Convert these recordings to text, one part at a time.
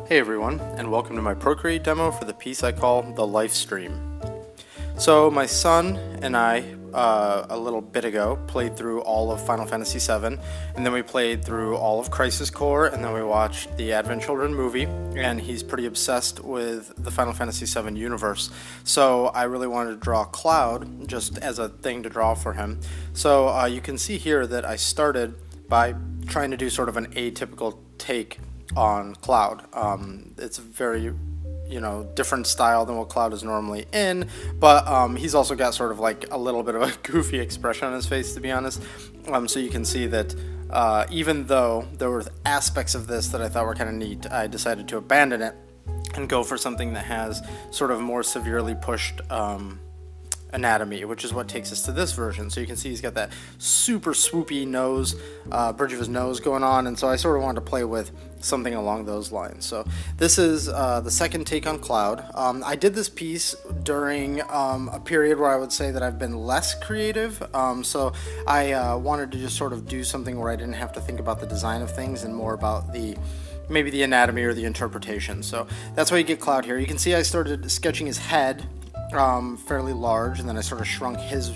Hey everyone, and welcome to my Procreate demo for the piece I call the Lifestream. So my son and I, a little bit ago, played through all of Final Fantasy VII, and then we played through all of Crisis Core, and then we watched the Advent Children movie, and he's pretty obsessed with the Final Fantasy VII universe. So I really wanted to draw Cloud, just as a thing to draw for him. So you can see here that I started by trying to do sort of an atypical take on Cloud. It's a very, different style than what Cloud is normally in, but he's also got sort of like a little bit of a goofy expression on his face, to be honest. So you can see that even though there were aspects of this that I thought were kind of neat, I decided to abandon it and go for something that has sort of more severely pushed anatomy, which is what takes us to this version. So you can see he's got that super swoopy nose, bridge of his nose going on, and so I sort of wanted to play with something along those lines. So this is the second take on Cloud. I did this piece during a period where I would say that I've been less creative, so I wanted to just sort of do something where I didn't have to think about the design of things and more about maybe the anatomy or the interpretation. So that's why you get Cloud here. You can see I started sketching his head fairly large, and then I sort of shrunk his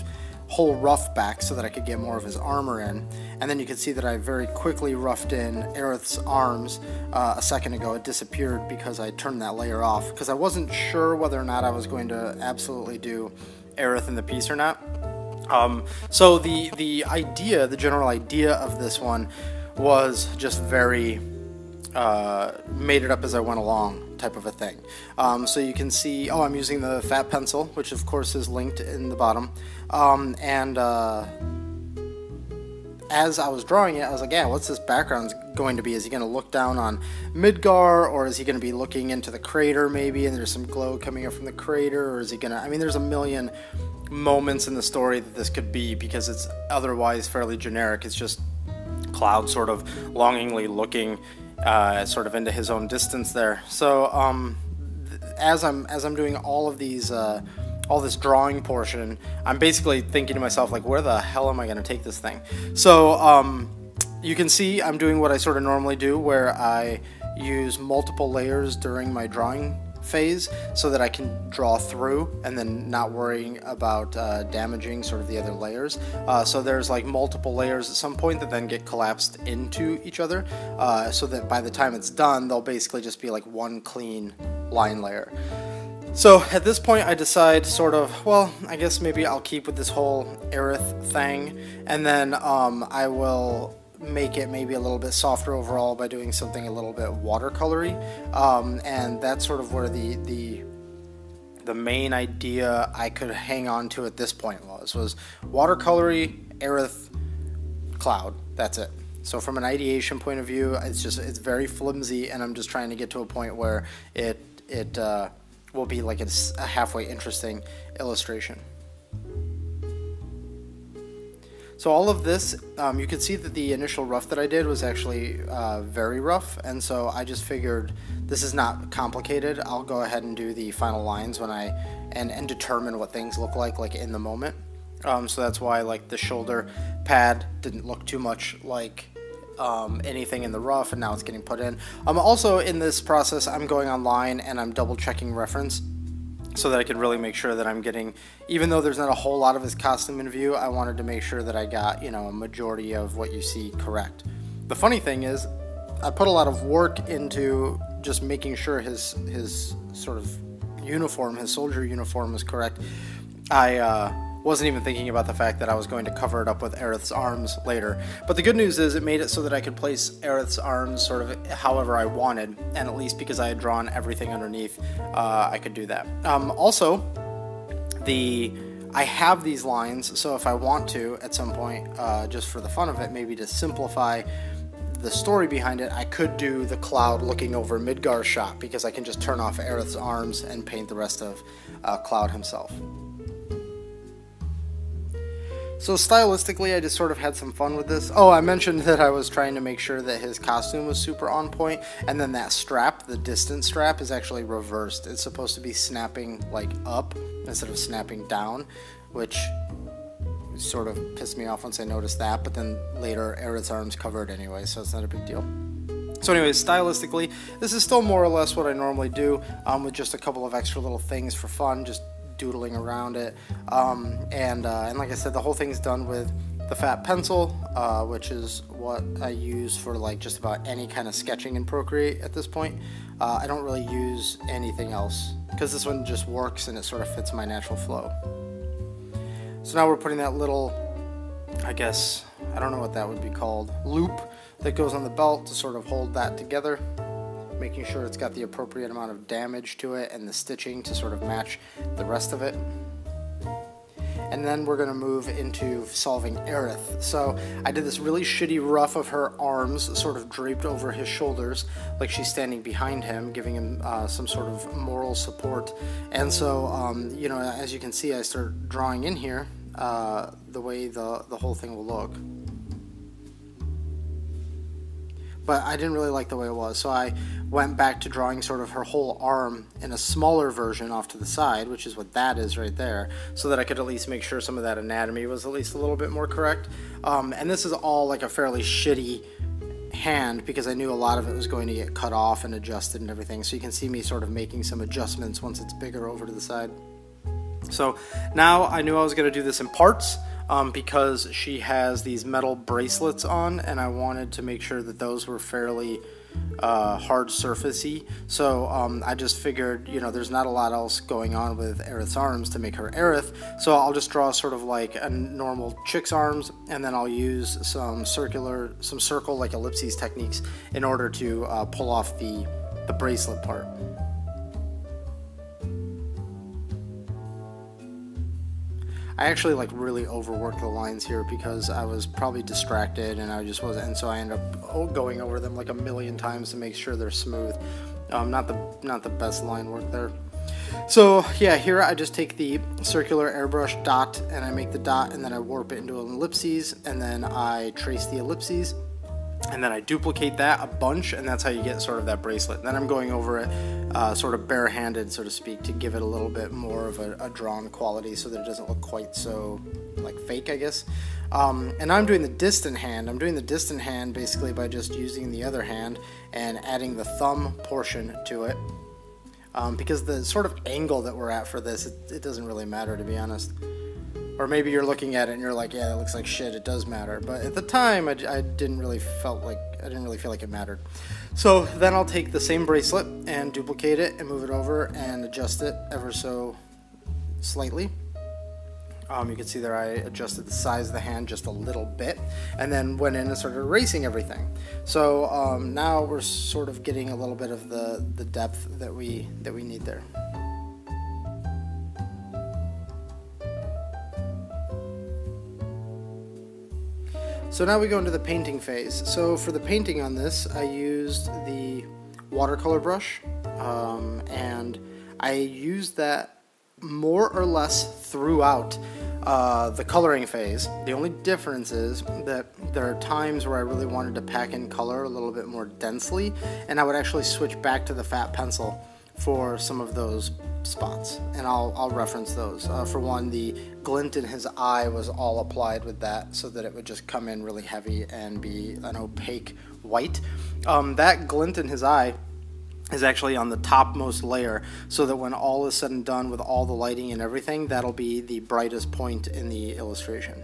whole ruff back so that I could get more of his armor in. And then you can see that I very quickly roughed in Aerith's arms a second ago. It disappeared because I turned that layer off, because I wasn't sure whether or not I was going to absolutely do Aerith in the piece or not. So the idea, the general idea of this one was just very made it up as I went along type of a thing. So you can see, I'm using the fat pencil, which of course is linked in the bottom, and as I was drawing it, I was like, yeah, what's this background going to be? Is he going to look down on Midgar, or is he going to be looking into the crater maybe, and there's some glow coming up from the crater, or is he going to, I mean, there's a million moments in the story that this could be, because it's otherwise fairly generic. It's just Cloud sort of longingly looking sort of into his own distance there. So as I'm doing all of these all this drawing portion, I'm basically thinking to myself, like, where the hell am I going to take this thing? So you can see I'm doing what I sort of normally do, where I use multiple layers during my drawing phase so that I can draw through and then not worrying about damaging sort of the other layers. So there's like multiple layers at some point that then get collapsed into each other, so that by the time it's done, they'll basically just be like one clean line layer. So at this point I decide sort of, well, I guess maybe I'll keep with this whole Aerith thing, and then I will make it maybe a little bit softer overall by doing something a little bit watercolory, and that's sort of where the main idea I could hang on to at this point was watercolory, Aerith, Cloud. That's it. So from an ideation point of view, it's very flimsy, and I'm just trying to get to a point where it will be like a halfway interesting illustration. So all of this, you can see that the initial rough that I did was actually very rough, and so I just figured this is not complicated. I'll go ahead and do the final lines when and determine what things look like in the moment. So that's why like the shoulder pad didn't look too much like anything in the rough, and now it's getting put in. Also in this process, I'm going online and I'm double checking reference, so that I can really make sure that I'm getting, even though there's not a whole lot of his costume in view, I wanted to make sure that I got, a majority of what you see correct. The funny thing is, I put a lot of work into just making sure his sort of uniform, his soldier uniform, was correct. I wasn't even thinking about the fact that I was going to cover it up with Aerith's arms later. But the good news is it made it so that I could place Aerith's arms sort of however I wanted, and at least because I had drawn everything underneath, I could do that. Also, I have these lines, so if I want to, at some point, just for the fun of it, maybe to simplify the story behind it, I could do the Cloud looking over Midgar shot, because I can just turn off Aerith's arms and paint the rest of Cloud himself. So stylistically, I just sort of had some fun with this. I mentioned that I was trying to make sure that his costume was super on point, and then that strap, the distance strap, is actually reversed. It's supposed to be snapping like up instead of snapping down, which sort of pissed me off once I noticed that, but then later Aerith's arms cover it anyway, so it's not a big deal. So anyways, stylistically, this is still more or less what I normally do, with just a couple of extra little things for fun, just doodling around it. And like I said, the whole thing's done with the fat pencil, which is what I use for like just about any kind of sketching in Procreate at this point. I don't really use anything else because this one just works and it sort of fits my natural flow. So now we're putting that little, I guess, I don't know what that would be called, loop that goes on the belt to sort of hold that together, making sure it's got the appropriate amount of damage to it and the stitching to sort of match the rest of it. And then we're going to move into solving Aerith. So I did this really shitty rough of her arms sort of draped over his shoulders, like she's standing behind him, giving him some sort of moral support. And so, you know, as you can see, I start drawing in here the way the whole thing will look. But I didn't really like the way it was, so I went back to drawing sort of her whole arm in a smaller version off to the side, which is what that is right there, so that I could at least make sure some of that anatomy was at least a little bit more correct. And this is all like a fairly shitty hand because I knew a lot of it was going to get cut off and adjusted and everything, so you can see me sort of making some adjustments once it's bigger over to the side. So now I knew I was going to do this in parts. Because she has these metal bracelets on, and I wanted to make sure that those were fairly hard surfacey. So I just figured, you know, there's not a lot else going on with Aerith's arms to make her Aerith, so I'll just draw sort of like a normal chick's arms, and then I'll use some circle like ellipses techniques in order to pull off the bracelet part. I actually like really overworked the lines here because I was probably distracted and I just wasn't, and so I ended up going over them like a million times to make sure they're smooth. Not the best line work there. So yeah, here I just take the circular airbrush dot and I make the dot and then I warp it into an ellipses and then I trace the ellipses. And then I duplicate that a bunch, and that's how you get sort of that bracelet. And then I'm going over it sort of barehanded, so to speak, to give it a little bit more of a drawn quality so that it doesn't look quite so like fake, I guess. And I'm doing the distant hand. I'm doing the distant hand basically by just using the other hand and adding the thumb portion to it. Because the sort of angle that we're at for this, it doesn't really matter, to be honest. Or maybe you're looking at it and you're like, yeah, that looks like shit, it does matter. But at the time, I didn't really feel like it mattered. So then I'll take the same bracelet and duplicate it and move it over and adjust it ever so slightly. You can see there I adjusted the size of the hand just a little bit and then went in and started erasing everything. So now we're sort of getting a little bit of the depth that we need there. So now we go into the painting phase. So for the painting on this, I used the watercolor brush, and I used that more or less throughout the coloring phase. The only difference is that there are times where I really wanted to pack in color a little bit more densely, and I would actually switch back to the fat pencil for some of those spots, and I'll reference those. For one, the glint in his eye was all applied with that so that it would just come in really heavy and be an opaque white. That glint in his eye is actually on the topmost layer, so that when all is said and done with all the lighting and everything, that'll be the brightest point in the illustration.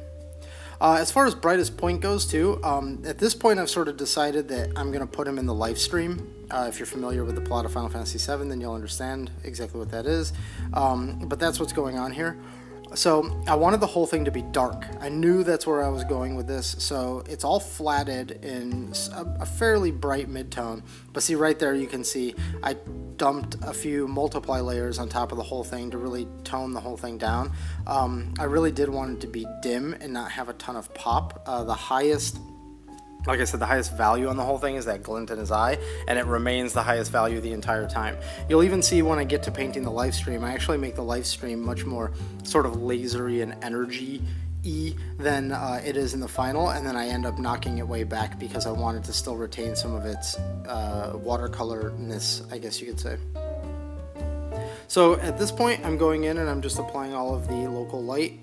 As far as brightest point goes too, at this point I've sort of decided that I'm going to put him in the Lifestream. If you're familiar with the plot of Final Fantasy VII, then you'll understand exactly what that is. But that's what's going on here. So I wanted the whole thing to be dark. I knew that's where I was going with this, so it's all flatted in a fairly bright mid-tone. But see right there, you can see I dumped a few multiply layers on top of the whole thing to really tone the whole thing down. I really did want it to be dim and not have a ton of pop. The highest, like I said, the highest value on the whole thing is that glint in his eye, and it remains the highest value the entire time. You'll even see when I get to painting the Lifestream, I actually make the Lifestream much more sort of lasery and energy-y than it is in the final, and then I end up knocking it way back because I wanted to still retain some of its watercolorness, I guess you could say. So at this point, I'm going in and I'm just applying all of the local light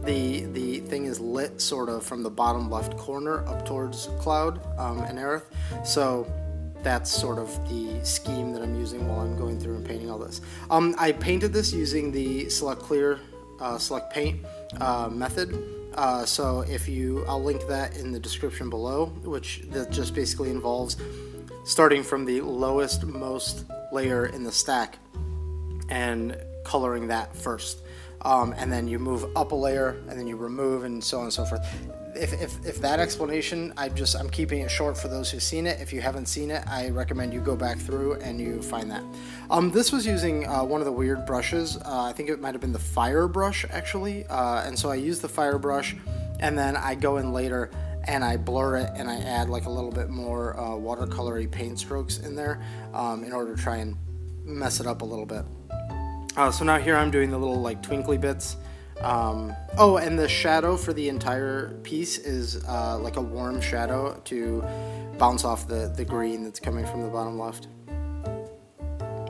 the thing is lit sort of from the bottom left corner up towards Cloud and Aerith. So that's sort of the scheme that I'm using while I'm going through and painting all this. I painted this using the select clear, select paint method. So I'll link that in the description below, which that just basically involves starting from the lowest most layer in the stack and coloring that first. And then you move up a layer, and then you remove, and so on and so forth. If that explanation, I'm keeping it short for those who've seen it. If you haven't seen it, I recommend you go back through and you find that. This was using one of the weird brushes. I think it might have been the fire brush, actually. And so I use the fire brush, and then I go in later and I blur it, and I add like a little bit more watercolory paint strokes in there in order to try and mess it up a little bit. So now here I'm doing the little like twinkly bits. Oh, and the shadow for the entire piece is like a warm shadow to bounce off the green that's coming from the bottom left.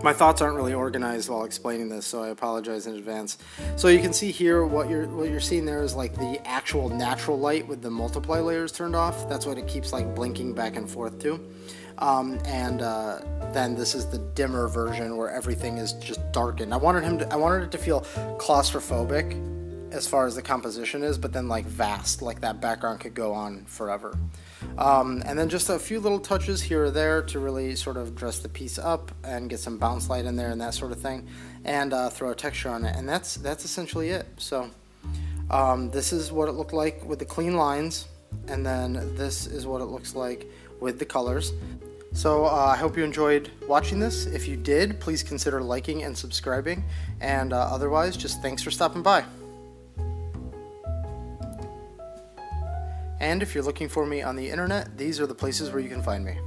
My thoughts aren't really organized while explaining this, so I apologize in advance. So you can see here what you're seeing there is like the actual natural light with the multiply layers turned off. That's what it keeps like blinking back and forth to. Then this is the dimmer version where everything is just darkened. I wanted it to feel claustrophobic as far as the composition is, but then like vast, like that background could go on forever. And then just a few little touches here or there to really sort of dress the piece up and get some bounce light in there and that sort of thing, and throw a texture on it, and that's essentially it. So this is what it looked like with the clean lines, and then this is what it looks like with the colors. So I hope you enjoyed watching this. If you did, please consider liking and subscribing, and otherwise, just thanks for stopping by. And if you're looking for me on the internet, these are the places where you can find me.